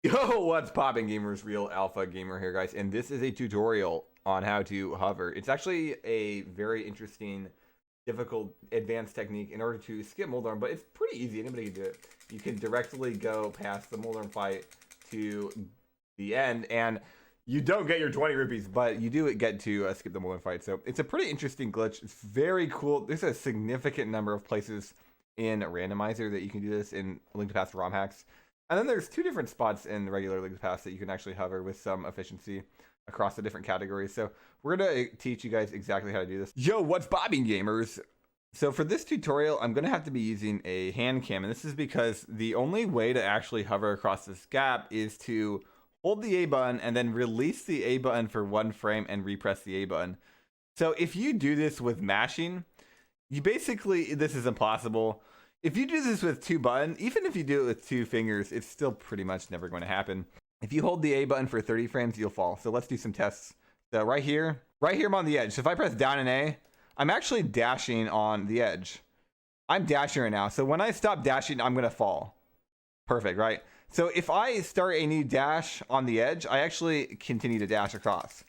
Yo, what's poppin', gamers? Real Alpha Gamer here, guys, and this is a tutorial on how to hover. It's actually a very interesting, difficult, advanced technique in order to skip Moldorm, but it's pretty easy. Anybody can do it. You can directly go past the Moldorm fight to the end, and you don't get your 20 rupees, but you do get to skip the Moldorm fight. So it's a pretty interesting glitch. It's very cool. There's a significant number of places in Randomizer that you can do this in Link to Past ROM hacks. And then there's two different spots in the regular Link to Past that you can actually hover with some efficiency across the different categories. So we're going to teach you guys exactly how to do this. Yo, what's bobbing, gamers? So for this tutorial, I'm going to have to be using a hand cam. And this is because the only way to actually hover across this gap is to hold the A button and then release the A button for 1 frame and repress the A button. So if you do this with mashing, you basically, this is impossible. If you do this with 2 buttons, even if you do it with 2 fingers, it's still pretty much never going to happen. If you hold the A button for 30 frames, you'll fall. So let's do some tests. So right here I'm on the edge. So if I press down and A, I'm actually dashing on the edge. I'm dashing right now. So when I stop dashing, I'm going to fall. Perfect, right? So if I start a new dash on the edge, I actually continue to dash across.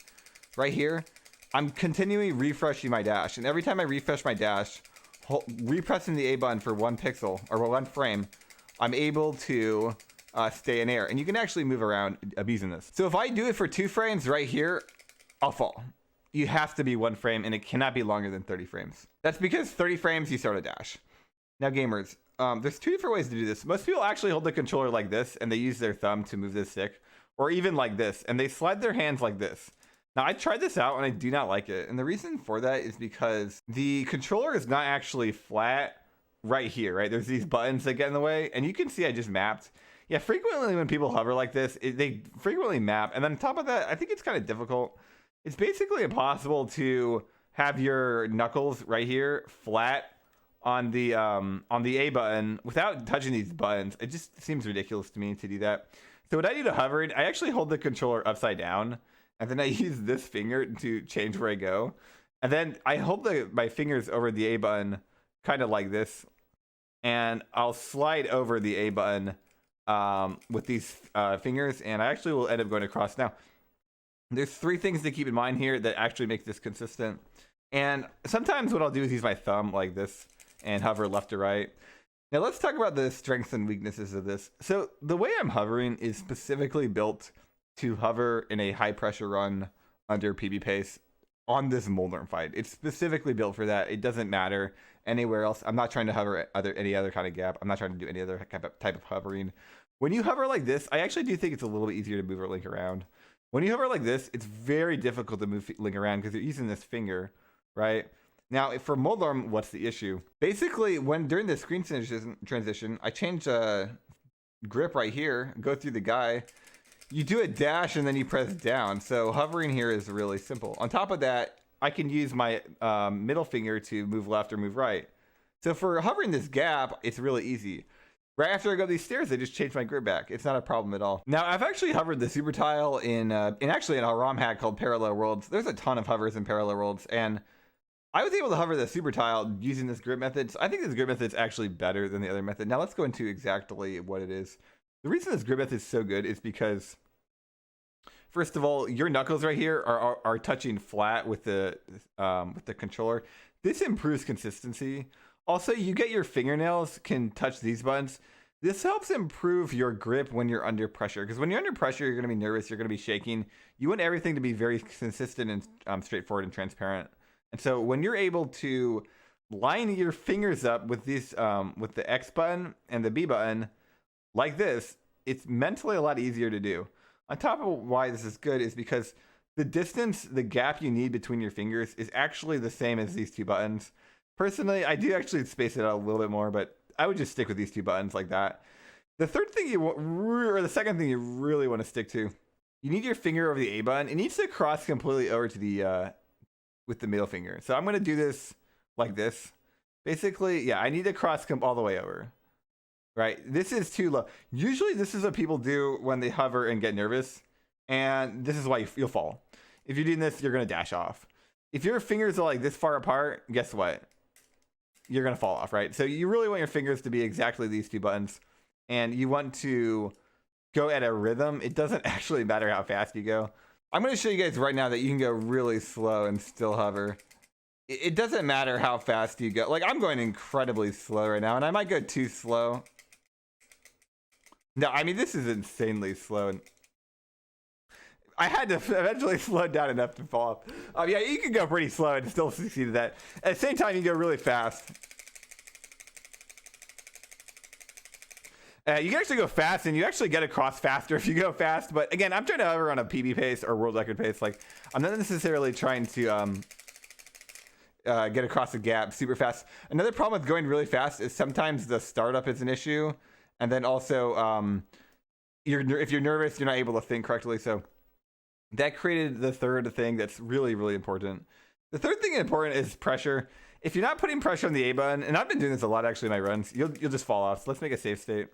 Right here, I'm continually refreshing my dash. And every time I refresh my dash, repressing the A button for 1 pixel or 1 frame, I'm able to stay in air. And you can actually move around abusing this. So if I do it for 2 frames right here, I'll fall. You have to be 1 frame, and it cannot be longer than 30 frames. That's because 30 frames, you start a dash. Now, gamers, there's 2 different ways to do this. Most people actually hold the controller like this, and they use their thumb to move the stick, or even like this, and they slide their hands like this. Now, I tried this out, and I do not like it. And the reason for that is because the controller is not actually flat right here, right? There's these buttons that get in the way, and you can see I just mapped. Yeah, frequently when people hover like this, they frequently map. And then on top of that, I think it's kind of difficult. It's basically impossible to have your knuckles right here flat on the A button without touching these buttons. It just seems ridiculous to me to do that. So what I do to hover it, I actually hold the controller upside down, and then I use this finger to change where I go. And then I hold my fingers over the A button kind of like this, and I'll slide over the A button with these fingers, and I actually will end up going across. Now, there's 3 things to keep in mind here that actually make this consistent. And sometimes what I'll do is use my thumb like this and hover left to right. Now let's talk about the strengths and weaknesses of this. So the way I'm hovering is specifically built to hover in a high pressure run under PB pace on this Moldorm fight. It's specifically built for that. It doesn't matter anywhere else. I'm not trying to hover at any other kind of gap. I'm not trying to do any other type of hovering. When you hover like this, I actually do think it's a little bit easier to move your Link around. When you hover like this, it's very difficult to move Link around because you're using this finger, right? Now, for Moldorm, what's the issue? Basically, during the screen transition, I change grip right here, go through the guy. You do a dash and then you press down. So hovering here is really simple. On top of that, I can use my middle finger to move left or move right. So for hovering this gap, it's really easy. Right after I go these stairs, I just change my grip back. It's not a problem at all. Now, I've actually hovered the super tile in actually in a ROM hack called Parallel Worlds. There's a ton of hovers in Parallel Worlds, and I was able to hover the super tile using this grip method. So I think this grip method is actually better than the other method. Now let's go into exactly what it is. The reason this grip method is so good is because, first of all, your knuckles right here are touching flat with the controller. This improves consistency. Also, you get your fingernails can touch these buttons. This helps improve your grip when you're under pressure. Because when you're under pressure, you're going to be nervous. You're going to be shaking. You want everything to be very consistent and straightforward and transparent. And so when you're able to line your fingers up with these, with the X button and the B button, like this, it's mentally a lot easier to do. On top of why this is good is because the distance, the gap you need between your fingers is actually the same as these 2 buttons. Personally, I do actually space it out a little bit more, but I would just stick with these 2 buttons like that. The third thing or the second thing you really want to stick to, you need your finger over the A button. It needs to cross completely over to the, with the middle finger. So I'm going to do this like this. Basically, yeah, I need to cross all the way over. Right? This is too low. Usually this is what people do when they hover and get nervous. And this is why you'll fall. If you're doing this, you're going to dash off. If your fingers are like this far apart, guess what? You're going to fall off, right? So you really want your fingers to be exactly these 2 buttons. And you want to go at a rhythm, it doesn't actually matter how fast you go. I'm going to show you guys right now that you can go really slow and still hover. It doesn't matter how fast you go. Like, I'm going incredibly slow right now, and I might go too slow. No, I mean, this is insanely slow. And I had to eventually slow down enough to fall off. Yeah, you can go pretty slow and still succeed at that. At the same time, you go really fast. You can actually go fast, and you actually get across faster if you go fast. But again, I'm trying to hover on a PB pace or world record pace. Like, I'm not necessarily trying to get across the gap super fast. Another problem with going really fast is sometimes the startup is an issue, and then also if you're nervous, you're not able to think correctly. So that created the third thing that's really, really important. The third thing important is pressure. If you're not putting pressure on the A button, and I've been doing this a lot actually in my runs, you'll just fall off. So let's make a safe state.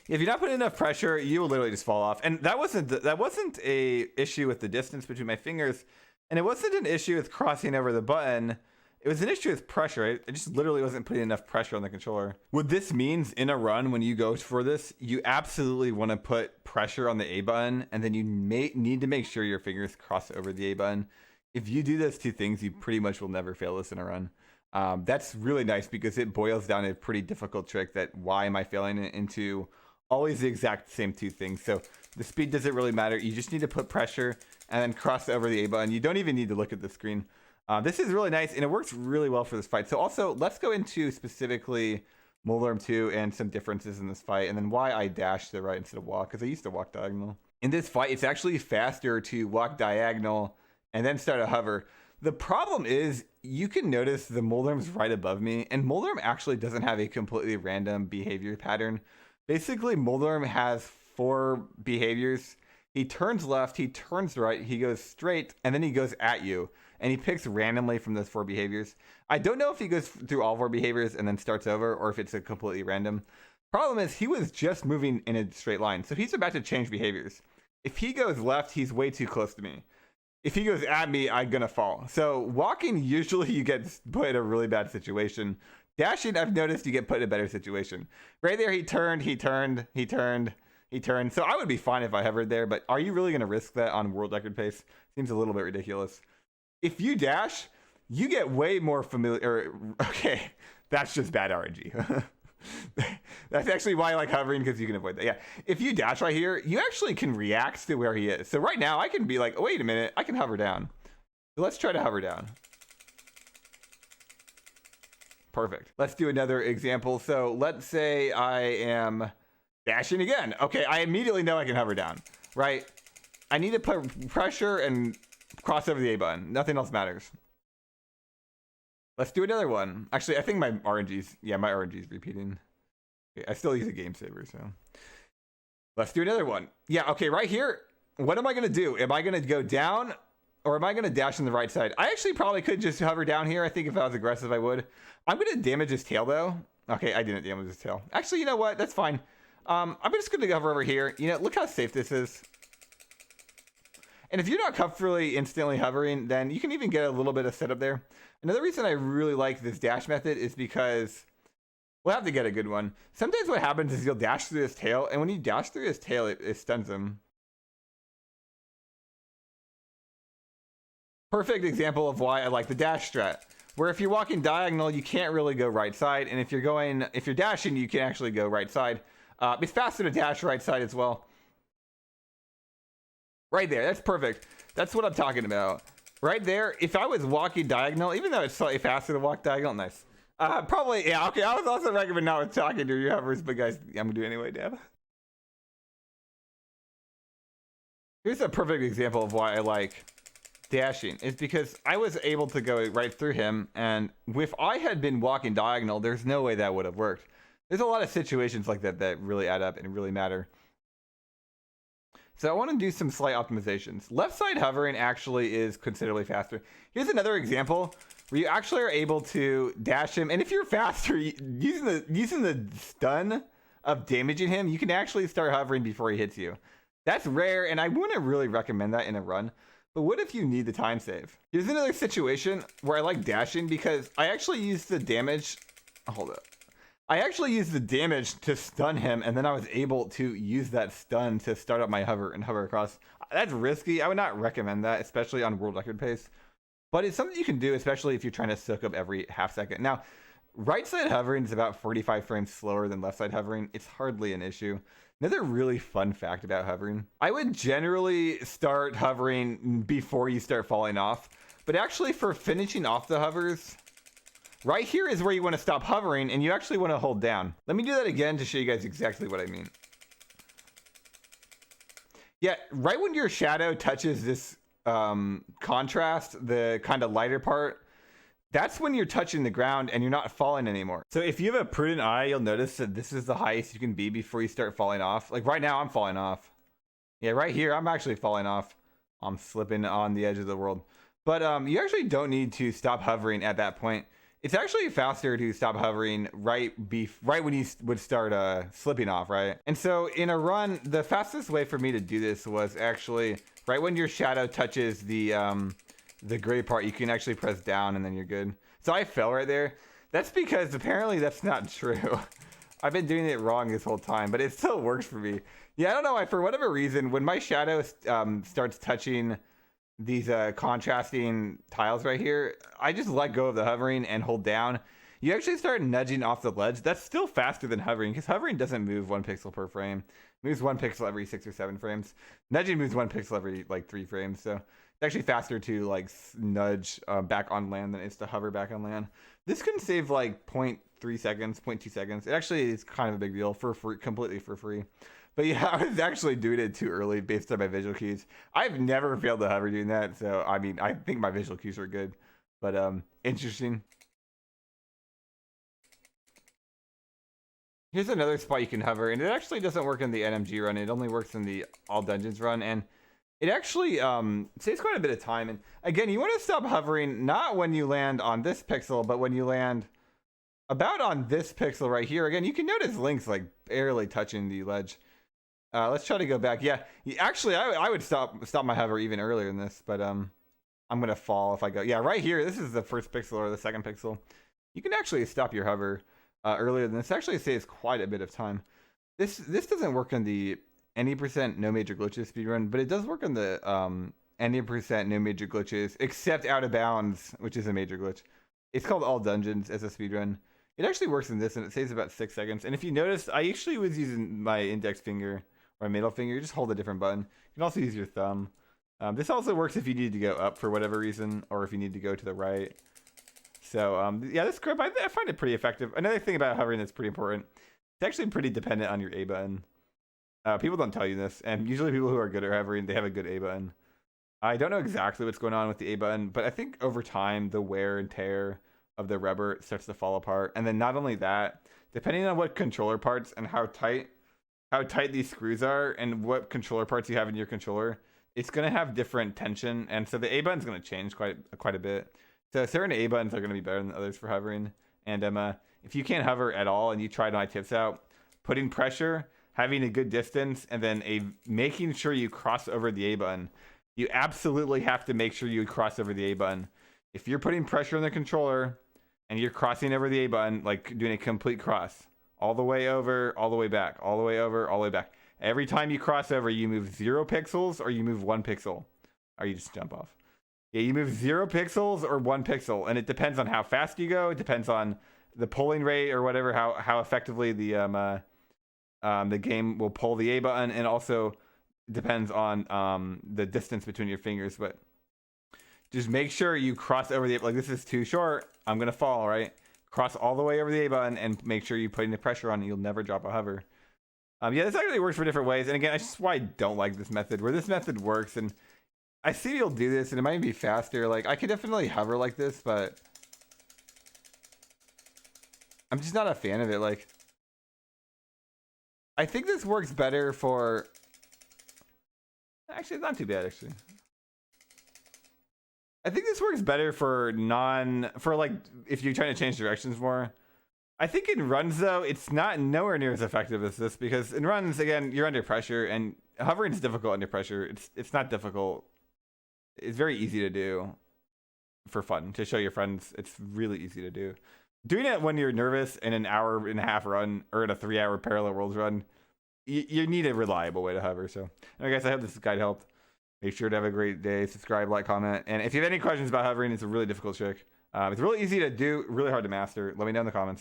If you're not putting enough pressure, you will literally just fall off. And that wasn't a issue with the distance between my fingers, and it wasn't an issue with crossing over the button. It was an issue with pressure. I just literally wasn't putting enough pressure on the controller. What this means in a run, when you go for this, you absolutely want to put pressure on the A button, and then you need to make sure your fingers cross over the A button. If you do those two things, you pretty much will never fail this in a run. That's really nice because it boils down a pretty difficult trick that why am I failing it into always the exact same two things. So the speed doesn't really matter. You just need to put pressure and then cross over the A button. You don't even need to look at the screen. This is really nice, and it works really well for this fight. So also, let's go into specifically Moldorm 2 and some differences in this fight, and then why I dash to the right instead of walk, because I used to walk diagonal. In this fight, it's actually faster to walk diagonal and then start to hover. The problem is, you can notice the Moldorm's right above me, and Moldorm actually doesn't have a completely random behavior pattern. Basically, Moldorm has 4 behaviors. He turns left, he turns right, he goes straight, and then he goes at you. And he picks randomly from those 4 behaviors. I don't know if he goes through all 4 behaviors and then starts over, or if it's a completely random. Problem is, he was just moving in a straight line, so he's about to change behaviors. If he goes left, he's way too close to me. If he goes at me, I'm gonna fall. So walking, usually you get put in a really bad situation. Dashing, I've noticed you get put in a better situation. Right there, he turned. So I would be fine if I hovered there, but are you really gonna risk that on world record pace? Seems a little bit ridiculous. If you dash, you get way more familiar. Okay, that's just bad RNG. That's actually why I like hovering, because you can avoid that. Yeah, if you dash right here, you actually can react to where he is. So right now, I can be like, oh, wait a minute, I can hover down. So let's try to hover down. Perfect. Let's do another example. So let's say I am dashing again. Okay, I immediately know I can hover down, right? I need to put pressure and cross over the A button. Nothing else matters. Let's do another one. Actually, I think my RNG's repeating. Okay, I still use a game saver, so. Let's do another one. Yeah, okay, right here. What am I gonna do? Am I gonna go down, or am I gonna dash on the right side? I actually probably could just hover down here. I think if I was aggressive, I would. I'm gonna damage his tail though. Okay, I didn't damage his tail. Actually, you know what? That's fine. I'm just gonna hover over here. You know, look how safe this is. And if you're not comfortably instantly hovering, then you can even get a little bit of setup there. Another reason I really like this dash method is because we'll have to get a good one. Sometimes what happens is you'll dash through his tail, and when you dash through his tail, it stuns him. Perfect example of why I like the dash strat. Where if you're walking diagonal, you can't really go right side, and if you're dashing, you can actually go right side. It's faster to dash right side as well. Right there, that's perfect. That's what I'm talking about. Right there, if I was walking diagonal, even though it's slightly faster to walk diagonal, nice. Probably, yeah, okay, I would also recommend not talking to your hovers, but guys, I'm gonna do it anyway, Deb. Here's a perfect example of why I like dashing. It's because I was able to go right through him, and if I had been walking diagonal, there's no way that would have worked. There's a lot of situations like that that really add up and really matter. So I want to do some slight optimizations. Left side hovering actually is considerably faster. Here's another example where you actually are able to dash him, and if you're faster, using the stun of damaging him, you can actually start hovering before he hits you. That's rare, and I wouldn't really recommend that in a run. But what if you need the time save? Here's another situation where I like dashing because I actually use the damage. Hold up. I actually used the damage to stun him, and then I was able to use that stun to start up my hover and hover across. That's risky. I would not recommend that, especially on world record pace. But it's something you can do, especially if you're trying to soak up every half second. Now, right side hovering is about 45 frames slower than left side hovering. It's hardly an issue. Another really fun fact about hovering, I would generally start hovering before you start falling off. But actually for finishing off the hovers, right here is where you want to stop hovering, and you actually want to hold down. Let me do that again to show you guys exactly what I mean. Yeah, right when your shadow touches this contrast, the kind of lighter part, that's when you're touching the ground and you're not falling anymore. So if you have a prudent eye, you'll notice that this is the highest you can be before you start falling off. Like right now, I'm falling off. Yeah, right here, I'm actually falling off. I'm slipping on the edge of the world. But you actually don't need to stop hovering at that point. It's actually faster to stop hovering right when you would start slipping off, right? And so in a run, the fastest way for me to do this was actually right when your shadow touches the gray part, you can actually press down and then you're good. So I fell right there. That's because apparently that's not true. I've been doing it wrong this whole time, but it still works for me. Yeah, I don't know why, for whatever reason, when my shadow starts touching these contrasting tiles right here, I just let go of the hovering and hold down. You actually start nudging off the ledge. That's still faster than hovering, because hovering doesn't move 1 pixel per frame. It moves 1 pixel every 6 or 7 frames. Nudging moves 1 pixel every like 3 frames. So it's actually faster to like nudge back on land than it is to hover back on land. This can save like 0.3 seconds, 0.2 seconds. It actually is kind of a big deal for free, completely for free. But yeah, I was actually doing it too early based on my visual cues. I've never failed to hover doing that. So, I mean, I think my visual cues are good. But interesting. Here's another spot you can hover. And it actually doesn't work in the NMG run. It only works in the All Dungeons run. And it actually saves quite a bit of time. And again, you want to stop hovering not when you land on this pixel, but when you land about on this pixel right here. Again, you can notice Link's like barely touching the ledge. Let's try to go back. Yeah, actually, I would stop my hover even earlier than this, but I'm gonna fall if I go. Yeah, right here. This is the first pixel or the second pixel. You can actually stop your hover earlier than this. Actually saves quite a bit of time. This doesn't work on the any percent no major glitches speedrun, but it does work on the any percent no major glitches except out of bounds, which is a major glitch. It's called All Dungeons as a speedrun. It actually works in this, and it saves about 6 seconds. And if you notice, I actually was using my index finger. Or middle finger, you just hold a different button. You can also use your thumb. This also works if you need to go up for whatever reason, or if you need to go to the right. So yeah, this grip, I find it pretty effective. Another thing about hovering that's pretty important, it's actually pretty dependent on your A button. People don't tell you this, and usually people who are good at hovering, they have a good A button. I don't know exactly what's going on with the A button, but I think over time, the wear and tear of the rubber starts to fall apart. And then not only that, depending on what controller parts and how tight these screws are and what controller parts you have in your controller, it's going to have different tension. And so the A button's going to change quite a bit. So certain A buttons are going to be better than others for hovering. And if you can't hover at all and you tried my tips out, putting pressure, having a good distance, and then making sure you cross over the A button. You absolutely have to make sure you cross over the A button. If you're putting pressure on the controller and you're crossing over the A button, like doing a complete cross, all the way over, all the way back, all the way over, all the way back. Every time you cross over, you move 0 pixels or you move 1 pixel. Or you just jump off. Yeah, you move 0 pixels or 1 pixel. And it depends on how fast you go. It depends on the pulling rate or whatever, how effectively the game will pull the A button. And also depends on the distance between your fingers. But just make sure you cross over the, like this is too short, I'm going to fall, right? Cross all the way over the A button and make sure you're putting the pressure on and you'll never drop a hover. Yeah, this actually works for different ways. And again, that's just why I don't like this method. Where this method works, and I see you'll do this and it might be faster. Like, I could definitely hover like this, but I'm just not a fan of it. Like, I think this works better for... Actually, it's not too bad, actually. I think this works better for like if you're trying to change directions more. I think in runs though, it's not nowhere near as effective as this, because in runs, again, you're under pressure, and hovering is difficult under pressure. It's not difficult. It's very easy to do for fun, to show your friends. It's really easy to do. doing it when you're nervous in an hour and a half run or in a 3-hour parallel worlds run, you need a reliable way to hover. So, anyway, guys, I hope this guide helped. Make sure to have a great day. Subscribe, like, comment. And if you have any questions about hovering, it's a really difficult trick. It's really easy to do, really hard to master. Let me know in the comments.